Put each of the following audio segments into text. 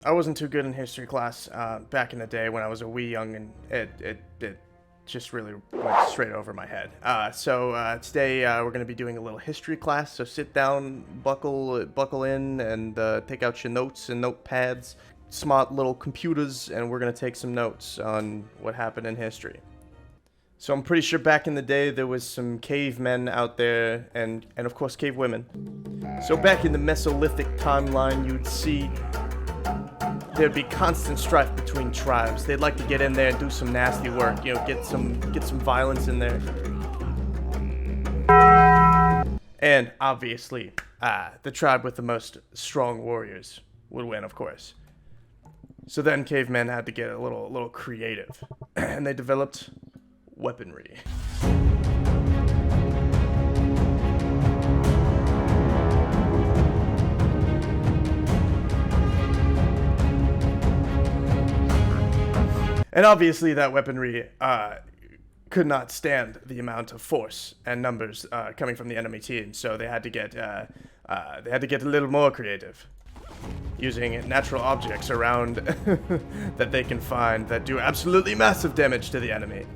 I wasn't too good in history class back in the day when I was a wee young, and it just really went straight over my head. So today we're going to be doing a little history class, so sit down, buckle in, and take out your notes and notepads, smart little computers, and we're going to take some notes on what happened in history. So I'm pretty sure back in the day there was some cavemen out there, and of course cave women. So back in the Mesolithic timeline, you'd see there'd be constant strife between tribes. They'd like to get in there and do some nasty work, you know, get some violence in there. And obviously, the tribe with the most strong warriors would win, of course. So then cavemen had to get a little creative, and they developed weaponry. And obviously that weaponry could not stand the amount of force and numbers coming from the enemy team, so they had to get a little more creative, using natural objects around that they can find that do absolutely massive damage to the enemy.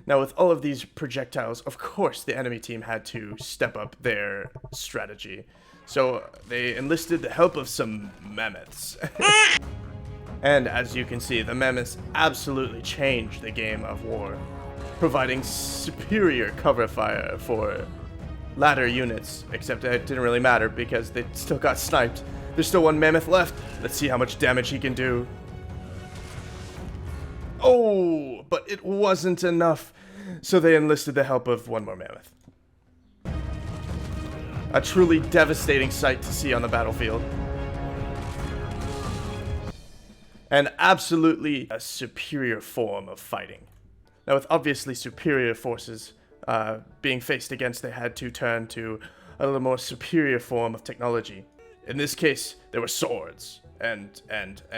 Now, with all of these projectiles, of course the enemy team had to step up their strategy. So they enlisted the help of some mammoths. And as you can see, the mammoths absolutely changed the game of war, providing superior cover fire for ladder units, except it didn't really matter because they still got sniped. There's still one mammoth left. Let's see how much damage he can do. Oh, but it wasn't enough. So they enlisted the help of one more mammoth. A truly devastating sight to see on the battlefield. And absolutely a superior form of fighting. Now, with obviously superior forces being faced against, they had to turn to a little more superior form of technology. In this case, there were swords and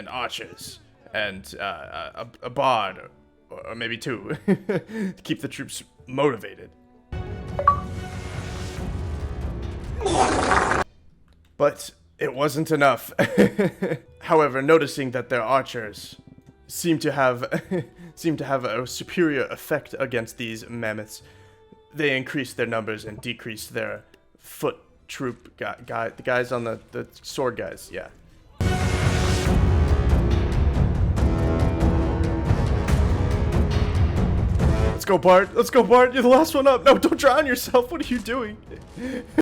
archers and a bard, or maybe two, to keep the troops motivated. But it wasn't enough. However, noticing that their archers seemed to have a superior effect against these mammoths, they increased their numbers and decreased their foot troop the guys on the sword guys, yeah. Let's go, Bart. Let's go, Bart. You're the last one up. No, don't drown yourself. What are you doing?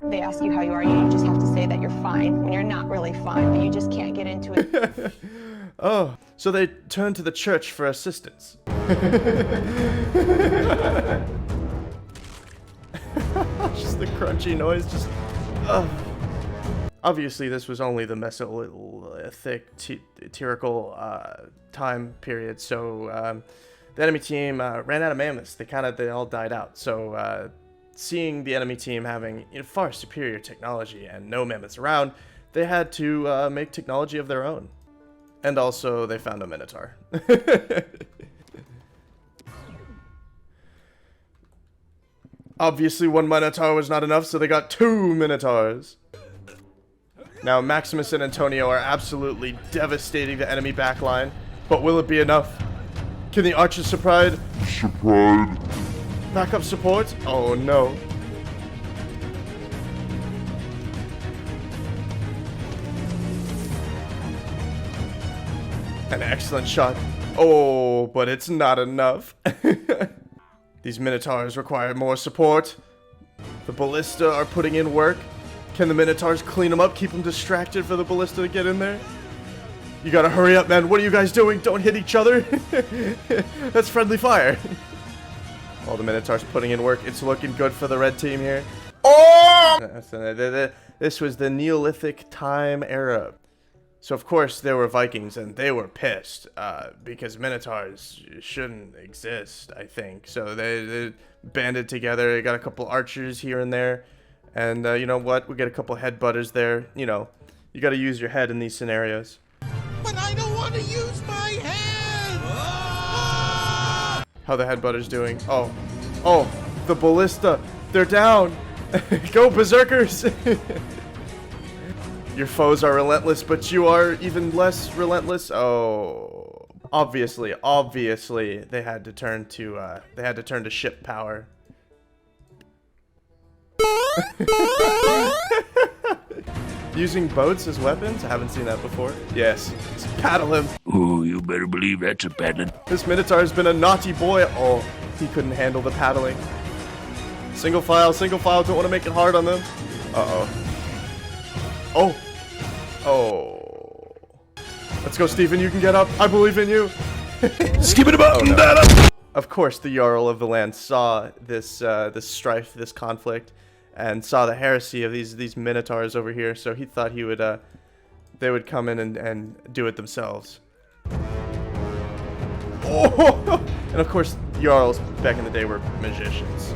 They ask you how you are, you just have to say that you're fine when you're not really fine, but you just can't get into it. Oh, so they turned to the church for assistance. Just the crunchy noise, just... Obviously, this was only the Mesolithic time period, so the enemy team ran out of mammoths. They all died out. So seeing the enemy team having far superior technology and no mammoths around, they had to make technology of their own. And also, they found a minotaur. Obviously, one minotaur was not enough, so they got two minotaurs. Now, Maximus and Antonio are absolutely devastating the enemy backline, but will it be enough? Can the archers provide backup support? Oh no. An excellent shot. Oh, but it's not enough. These minotaurs require more support. The ballista are putting in work. Can the minotaurs clean them up, keep them distracted for the ballista to get in there? You gotta hurry up, man. What are you guys doing? Don't hit each other. That's friendly fire. All the minotaurs putting in work. It's looking good for the red team here. Oh! This was the Neolithic time era. So, of course, there were Vikings, and they were pissed because minotaurs shouldn't exist, I think. So they banded together. They got a couple archers here and there. And you know what? We get a couple headbutters there. You know, you gotta use your head in these scenarios. But I don't want to use my head! How the headbutter's doing. Oh, the ballista. They're down. Go, berserkers! Your foes are relentless, but you are even less relentless. Oh, obviously, they had to turn to ship power. Using boats as weapons? I haven't seen that before. Yes, let's paddle him. Oh, you better believe that's a paddling. This Minotaur's been a naughty boy. Oh, he couldn't handle the paddling. Single file, don't want to make it hard on them. Oh. Let's go, Stephen, you can get up. I believe in you. Skip it about that up. Of course, the Jarl of the land saw this this strife, this conflict, and saw the heresy of these Minotaurs over here, so he thought he would they would come in and do it themselves. Oh! And of course, Jarls back in the day were magicians.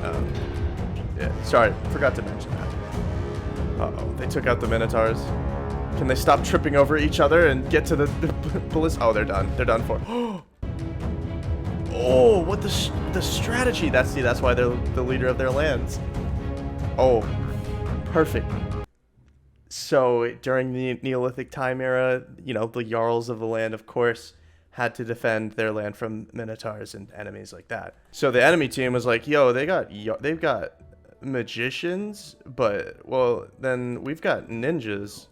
Yeah, sorry, forgot to mention that. Uh-oh, they took out the Minotaurs. Can they stop tripping over each other and get to the ballista? Oh, they're done. They're done for. Oh, what the strategy? That's why they're the leader of their lands. Oh, perfect. So during the Neolithic time era, you know, the Jarls of the land, of course, had to defend their land from Minotaurs and enemies like that. So the enemy team was like, yo, they've got magicians, but, well, then we've got ninjas.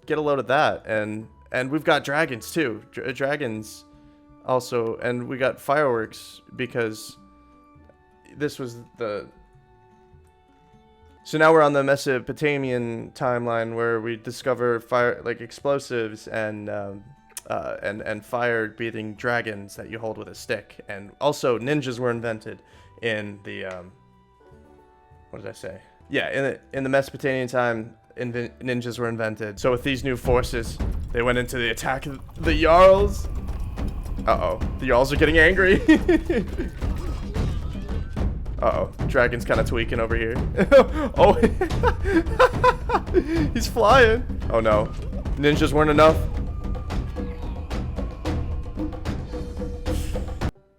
Get a load of that. And we've got dragons, too. Dragons also. And we got fireworks, because this was the... So now we're on the Mesopotamian timeline, where we discover fire, like explosives and fire-breathing dragons that you hold with a stick. And also ninjas were invented in the what did I say? Yeah, in the Mesopotamian time, ninjas were invented. So with these new forces, they went into the attack of the Jarls. Uh-oh, the Jarls are getting angry. Uh-oh, dragon's kind of tweaking over here. Oh, he's flying. Oh no, ninjas weren't enough.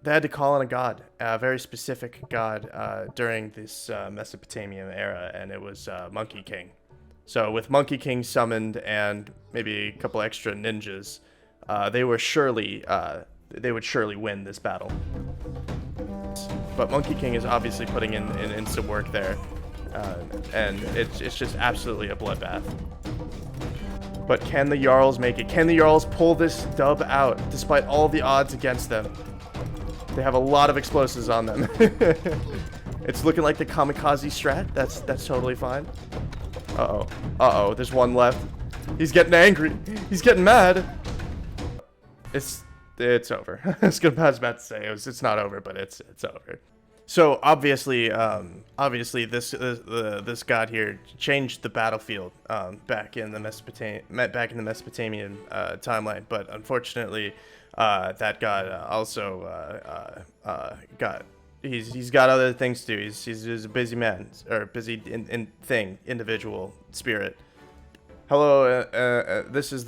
They had to call on a god, a very specific god, during this Mesopotamian era, and it was Monkey King. So with Monkey King summoned and maybe a couple extra ninjas, they would surely win this battle. But Monkey King is obviously putting in some work there, and it's just absolutely a bloodbath. But can the Jarls make it? Can the Jarls pull this dub out, despite all the odds against them? They have a lot of explosives on them. It's looking like the kamikaze strat. That's totally fine. Uh-oh, there's one left. He's getting angry. He's getting mad. It's over. I was about to say it's not over, but it's over. So obviously this god here changed the battlefield back in the Mesopotamian timeline, but unfortunately that god also he's got other things to do. He's a busy man, or busy individual spirit. Hello,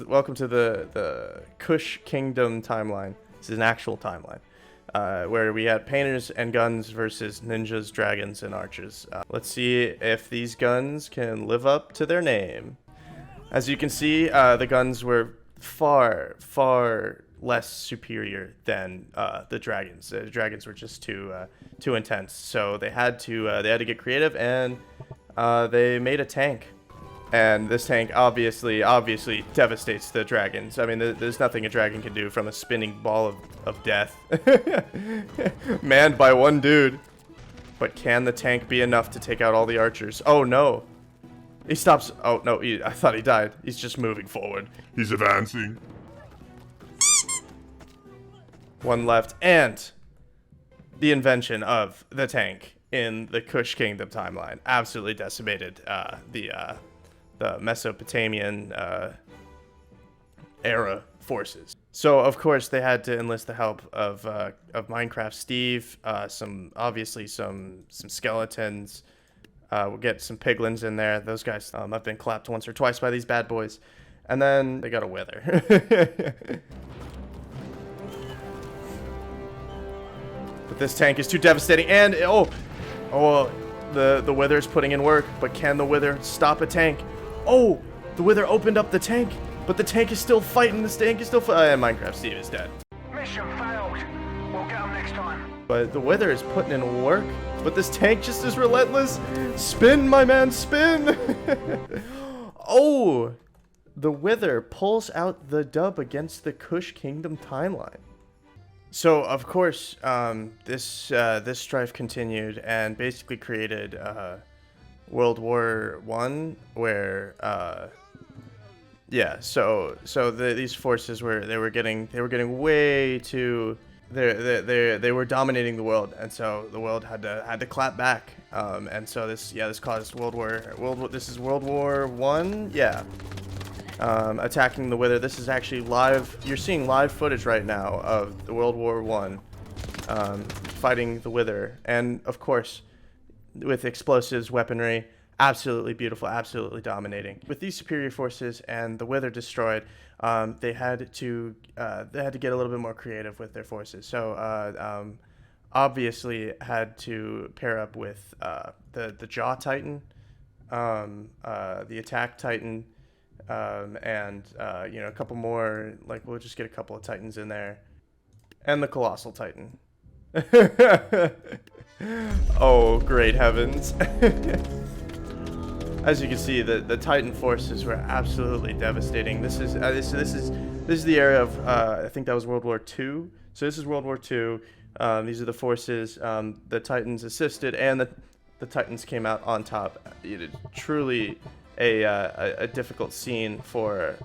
welcome to the Kush Kingdom timeline. This is an actual timeline, where we had painters and guns versus ninjas, dragons, and archers. Let's see if these guns can live up to their name. As you can see, the guns were far less superior than the dragons. The dragons were just too intense. So they had to get creative, and they made a tank. And this tank obviously devastates the dragons. I mean, there's nothing a dragon can do from a spinning ball of death. Manned by one dude. But can the tank be enough to take out all the archers? Oh no. He stops. Oh no, I thought he died. He's just moving forward. He's advancing. One left. And the invention of the tank in the Kush Kingdom timeline absolutely decimated the Mesopotamian era forces. So of course they had to enlist the help of Minecraft Steve, some skeletons. We'll get some piglins in there. Those guys have been clapped once or twice by these bad boys, and then they got a wither. But this tank is too devastating, and The Wither's putting in work, but can the Wither stop a tank? Oh, the Wither opened up the tank, but the tank is still fighting. The tank is still Minecraft Steve is dead. Mission failed. We'll get them next time. But the Wither is putting in work, but this tank just is relentless. Spin, my man, spin. Oh, the Wither pulls out the dub against the Kush Kingdom timeline. So of course, this strife continued and basically created World War I, where yeah. So these forces were getting way too. They were dominating the world, and so the world had to clap back. And so this caused World War. This is World War I. Yeah. Attacking the Wither. This is actually live. You're seeing live footage right now of the World War I, fighting the Wither, and of course, with explosives, weaponry, absolutely beautiful, absolutely dominating. With these superior forces and the Wither destroyed, they had to get a little bit more creative with their forces. So obviously had to pair up with the Jaw Titan, the Attack Titan. And a couple more, like we'll just get a couple of Titans in there, and the Colossal Titan. Oh, great heavens. As you can see, the Titan forces were absolutely devastating. This is the era of I think that was World War II. So this is World War II. These are the forces. The Titans assisted, and the Titans came out on top. It truly a difficult scene for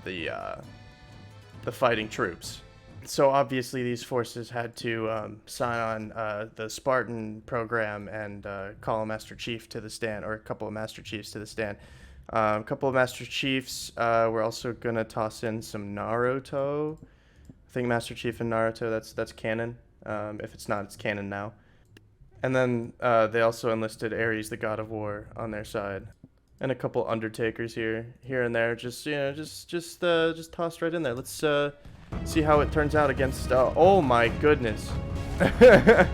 the fighting troops. So obviously these forces had to sign on the Spartan program and call a Master Chief to the stand, or a couple of Master Chiefs to the stand. A couple of Master Chiefs. We're also gonna toss in some Naruto. I think Master Chief and Naruto, that's canon. If it's not, it's canon now. And then they also enlisted Ares, the God of War, on their side. And a couple Undertakers here and there, just tossed right in there. Let's see how it turns out against. Oh my goodness! Damn,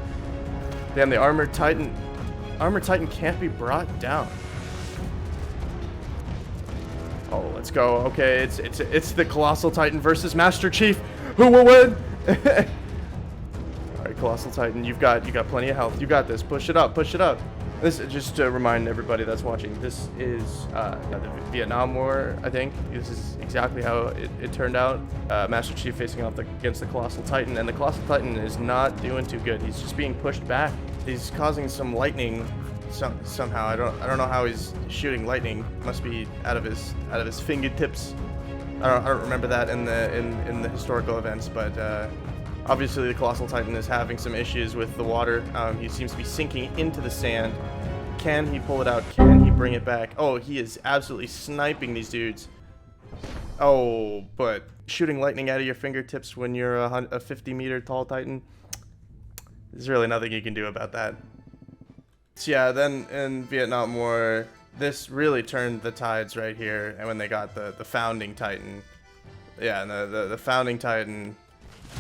the Armored Titan can't be brought down. Oh, let's go. Okay, it's the Colossal Titan versus Master Chief. Who will win? All right, Colossal Titan, you got plenty of health. You got this. Push it up. Push it up. This just to remind everybody that's watching. This is the Vietnam War. I think this is exactly how it turned out. Master Chief facing off against the Colossal Titan, and the Colossal Titan is not doing too good. He's just being pushed back. He's causing some lightning somehow. I don't know how he's shooting lightning. Must be out of his fingertips. I don't remember that in the historical events, but obviously the Colossal Titan is having some issues with the water. He seems to be sinking into the sand. Can he pull it out? Can he bring it back? Oh, he is absolutely sniping these dudes. Oh, but shooting lightning out of your fingertips when you're a 50-meter tall Titan, there's really nothing you can do about that. So yeah, then in Vietnam War, this really turned the tides right here, and when they got the Founding Titan. Yeah, and the Founding Titan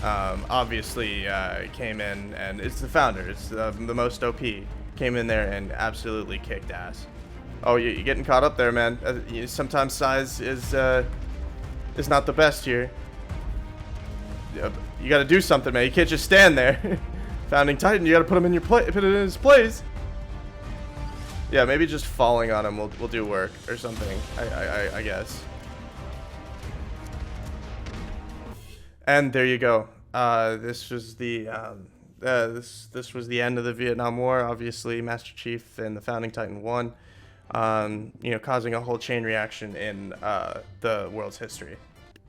obviously came in, and it's the founder. It's the most OP. Came in there and absolutely kicked ass. Oh, you're getting caught up there, man. Sometimes size is not the best here. You got to do something, man. You can't just stand there. Founding Titan, you got to put him in put it in his place. Yeah, maybe just falling on him will do work or something. I guess. And there you go. This was the this was the end of the Vietnam War. Obviously, Master Chief and the Founding Titan won. Causing a whole chain reaction in the world's history.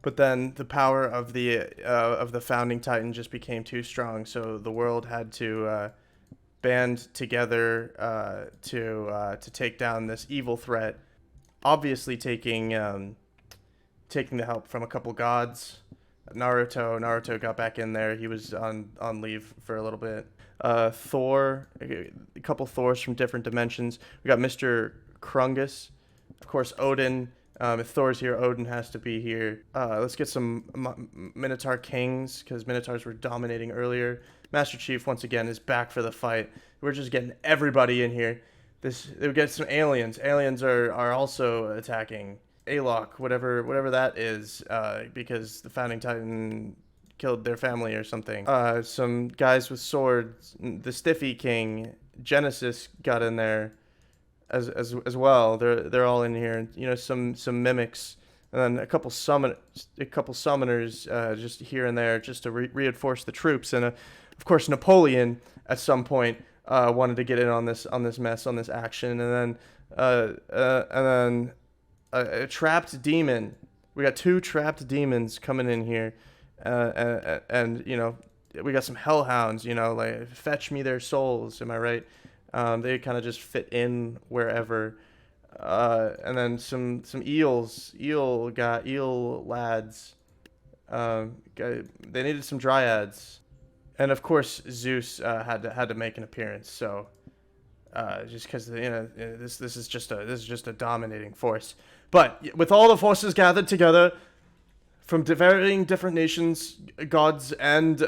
But then the power of the Founding Titan just became too strong, so the world had to band together to take down this evil threat. Obviously, taking the help from a couple gods. Naruto got back in there. He was on leave for a little bit. Thor, a couple Thors from different dimensions. We got Mr. Krungus, of course Odin. If Thor's here, Odin has to be here. Let's get some Minotaur Kings, because Minotaurs were dominating earlier. Master Chief once again is back for the fight. We're just getting everybody in here. we get some aliens. Aliens are also attacking Alok, whatever that is, because the founding titan killed their family or something. Some guys with swords. The Stiffy King, Genesis, got in there as well. They're all in here. You know, some mimics, and then a couple summoners just here and there, just to reinforce the troops. And of course, Napoleon at some point wanted to get in on this mess, on this action. And then a trapped demon. We got 2 trapped demons coming in here, and you know, we got some hellhounds. You know, like, fetch me their souls. Am I right? They kind of just fit in wherever. And then some eel lads. They needed some dryads, and of course Zeus had to make an appearance. So just because, you know, this is just a dominating force. But with all the forces gathered together from varying different nations, gods, and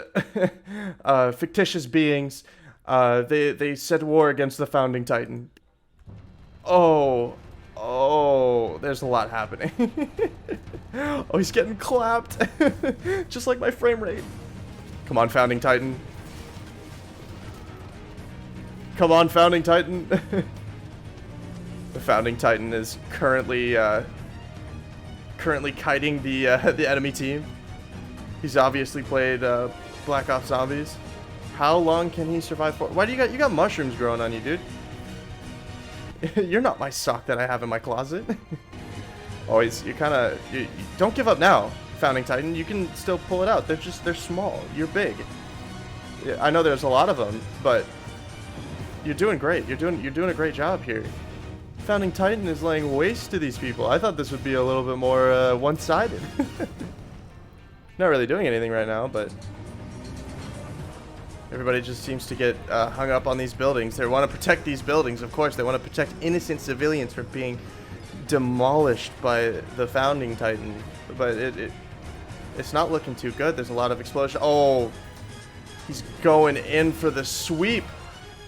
fictitious beings, they set war against the founding titan. Oh, there's a lot happening. Oh, he's getting clapped. Just like my frame rate. Come on, founding titan. Come on, founding titan. The founding titan is currently kiting the enemy team. He's obviously played Black Ops Zombies. How long can he survive for? Why do you got mushrooms growing on you, dude? You're not my sock that I have in my closet. Always, you don't give up now, founding titan. You can still pull it out. They're small. You're big. I know there's a lot of them, but you're doing great. You're doing a great job here. Founding titan is laying waste to these people. I thought this would be a little bit more one-sided. Not really doing anything right now, but everybody just seems to get hung up on these buildings. They want to protect these buildings, of course. They want to protect innocent civilians from being demolished by the founding titan. But it's not looking too good. There's a lot of explosion. Oh, he's going in for the sweep.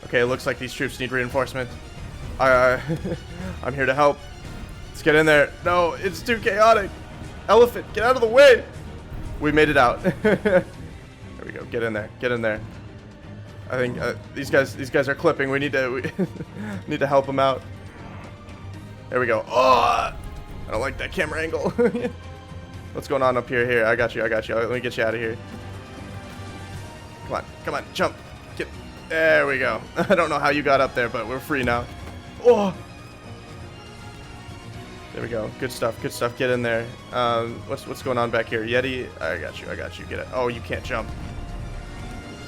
Okay, it looks like these troops need reinforcement. I'm here to help. Let's get in there. No, it's too chaotic. Elephant, get out of the way. We made it out. There we go. Get in there. Get in there. I think these guys are clipping. We need to help them out. There we go. Oh, I don't like that camera angle. What's going on up here? Here, I got you. Let me get you out of here. Come on, jump. There we go. I don't know how you got up there, but we're free now. Oh, there we go. Good stuff. Get in there. What's going on back here? Yeti, I got you. Get it. Oh, you can't jump.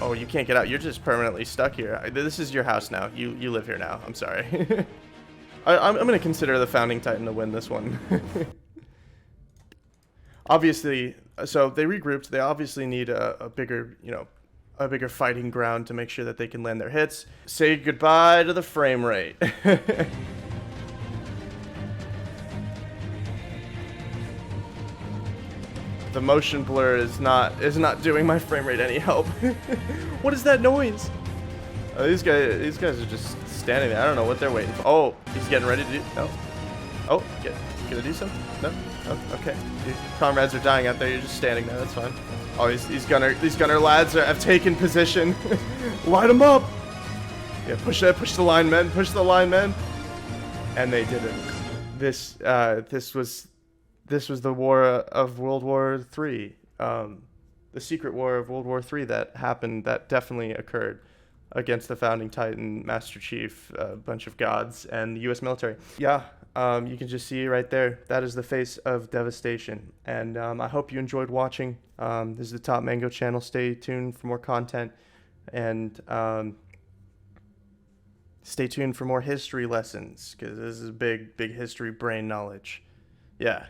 Oh, you can't get out. You're just permanently stuck here. This is your house now. You live here now. I'm sorry. I'm gonna consider the founding titan to win this one. Obviously, so they regrouped. They obviously need a bigger, a bigger fighting ground to make sure that they can land their hits. Say goodbye to the frame rate. The motion blur is not doing my frame rate any help. What is that noise? These guys are just standing there. I don't know what they're waiting for. Oh, he's getting ready to do. No. Oh, gonna do something? No. Oh, okay. Your comrades are dying out there. You're just standing there. That's fine. Oh, these gunner lads have taken position. Light them up. Yeah, push the linemen. Push the linemen. And they didn't. This was the war of World War III. The secret war of World War III that happened, that definitely occurred against the founding titan, Master Chief, a bunch of gods, and the U.S. military. Yeah, you can just see right there. That is the face of devastation. And I hope you enjoyed watching. This is the Top Mango channel. Stay tuned for more content. And stay tuned for more history lessons, because this is big history brain knowledge. Yeah.